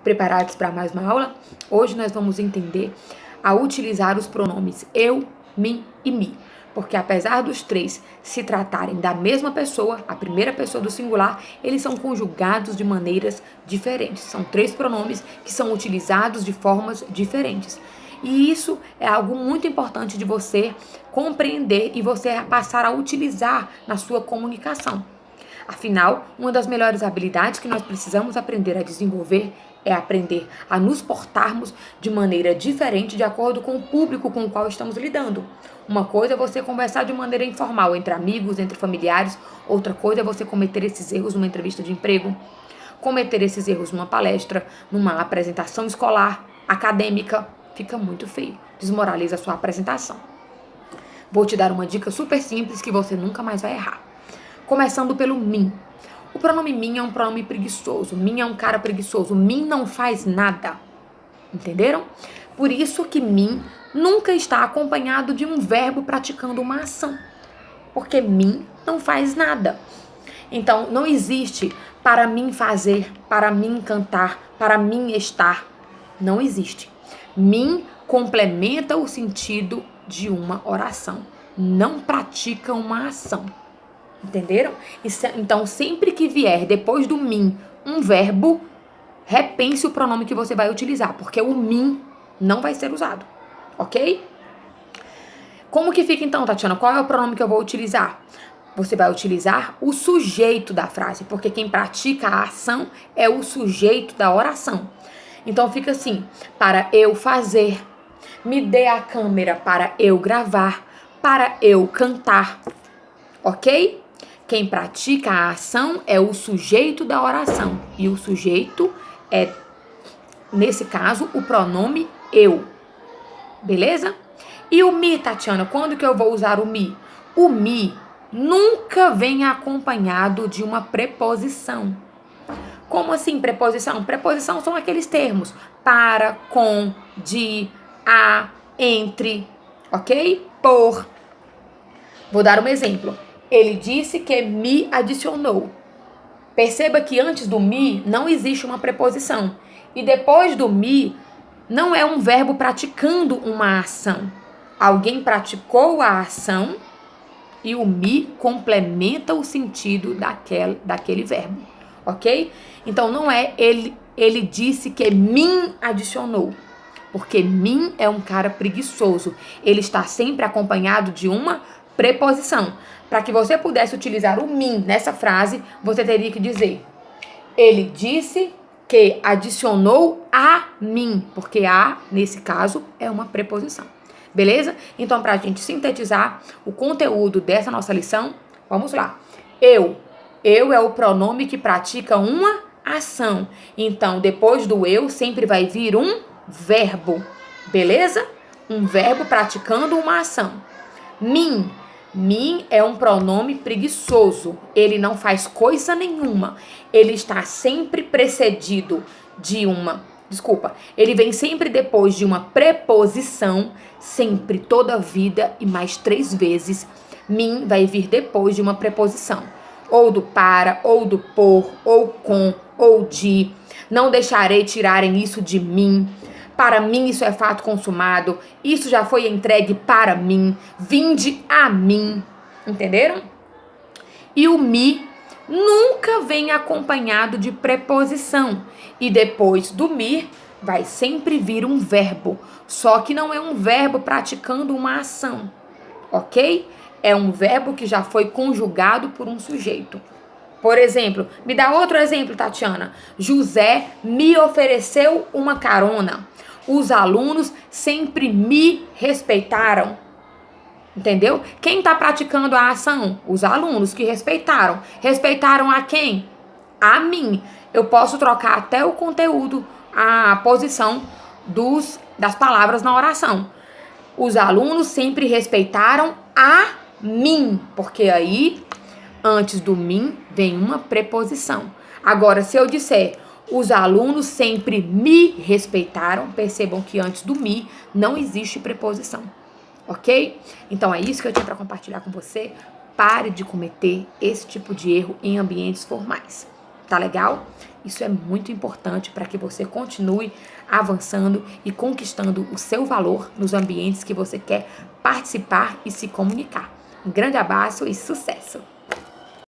Preparados para mais uma aula? Hoje nós vamos entender a utilizar os pronomes eu, mim e me. Porque apesar dos três se tratarem da mesma pessoa, a primeira pessoa do singular, eles são conjugados de maneiras diferentes. São três pronomes que são utilizados de formas diferentes. E isso é algo muito importante de você compreender e você passar a utilizar na sua comunicação. Afinal, uma das melhores habilidades que nós precisamos aprender a desenvolver é aprender a nos portarmos de maneira diferente de acordo com o público com o qual estamos lidando. Uma coisa é você conversar de maneira informal entre amigos, entre familiares. Outra coisa é você cometer esses erros numa entrevista de emprego, cometer esses erros numa palestra, numa apresentação escolar, acadêmica. Fica muito feio, desmoraliza a sua apresentação. Vou te dar uma dica super simples que você nunca mais vai errar. Começando pelo mim. O pronome mim é um pronome preguiçoso. Mim é um cara preguiçoso. Mim não faz nada. Entenderam? Por isso que mim nunca está acompanhado de um verbo praticando uma ação. Porque mim não faz nada. Então, não existe para mim fazer, para mim cantar, para mim estar. Não existe. Mim complementa o sentido de uma oração. Não pratica uma ação. Entenderam? Então, sempre que vier depois do mim um verbo, repense o pronome que você vai utilizar, porque o mim não vai ser usado, ok? Como que fica então, Tatiana? Qual é o pronome que eu vou utilizar? Você vai utilizar o sujeito da frase, porque quem pratica a ação é o sujeito da oração. Então, fica assim: para eu fazer, me dê a câmera para eu gravar, para eu cantar, ok? Quem pratica a ação é o sujeito da oração. E o sujeito é, nesse caso, o pronome eu. Beleza? E o me, Tatiana? Quando que eu vou usar o me? O me nunca vem acompanhado de uma preposição. Como assim preposição? Preposição são aqueles termos para, com, de, a, entre, ok? Por. Vou dar um exemplo. Ele disse que me adicionou. Perceba que antes do me não existe uma preposição. E depois do me não é um verbo praticando uma ação. Alguém praticou a ação e o me complementa o sentido daquele verbo. Ok? Então não é ele disse que me adicionou. Porque mim é um cara preguiçoso. Ele está sempre acompanhado de uma preposição. Para que você pudesse utilizar o mim nessa frase, você teria que dizer: ele disse que adicionou a mim, porque a, nesse caso, é uma preposição. Beleza? Então, para a gente sintetizar o conteúdo dessa nossa lição, vamos lá. Eu é o pronome que pratica uma ação. Então, depois do eu, sempre vai vir um verbo. Beleza? Um verbo praticando uma ação. Mim é um pronome preguiçoso. Ele não faz coisa nenhuma. Ele está sempre precedido de uma... Ele vem sempre depois de uma preposição. Sempre, toda a vida e mais 3 vezes. Mim vai vir depois de uma preposição. Ou do para, ou do por, ou com, ou de. Não deixarei tirarem isso de mim. Para mim isso é fato consumado. Isso já foi entregue para mim. Vinde a mim. Entenderam? E o me nunca vem acompanhado de preposição. E depois do me vai sempre vir um verbo. Só que não é um verbo praticando uma ação. Ok? É um verbo que já foi conjugado por um sujeito. Por exemplo, me dá outro exemplo, Tatiana. José me ofereceu uma carona. Os alunos sempre me respeitaram. Entendeu? Quem está praticando a ação? Os alunos que respeitaram. Respeitaram a quem? A mim. Eu posso trocar até o conteúdo, a posição das palavras na oração. Os alunos sempre respeitaram a mim. Porque aí, antes do mim, vem uma preposição. Agora, se eu disser... Os alunos sempre me respeitaram. Percebam que antes do me não existe preposição. Ok? Então é isso que eu tinha para compartilhar com você. Pare de cometer esse tipo de erro em ambientes formais. Tá legal? Isso é muito importante para que você continue avançando e conquistando o seu valor nos ambientes que você quer participar e se comunicar. Um grande abraço e sucesso!